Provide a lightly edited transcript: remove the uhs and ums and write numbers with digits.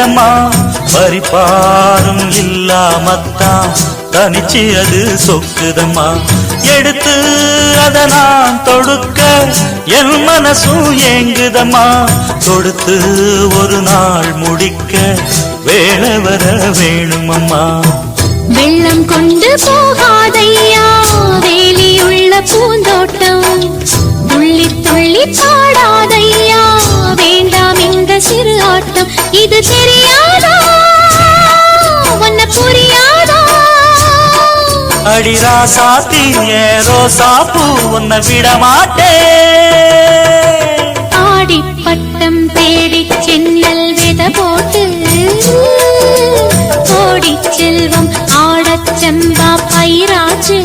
சொக்குதம்மா பரிபாரும் இல்லாமத்தான் தனிச்சு அது சொக்குதம்மா எடுத்து அத நான் தொடுக்க என் மனசும் ஏங்குதம்மா தொடுத்து ஒரு நாள் முடிக்க வேளை வர வேணுமம்மா வெள்ளம் கொண்டு போகாதையா வேலியுள்ள பூந்தோட்டம் துள்ளி துள்ளி பாடாதையா வேண்டாம் இந்த சிறு ஆட்டம் இது தெரியாதா உன்ன புரியாதா அடி ராசாத்தி ரோசாப்பூ உன்னை விட மாட்டே ஆடி பட்டம் தேடி சென்னல் வித போட்டு கோடி செல்வம் ஆடச் செம்பா பயிராச்சு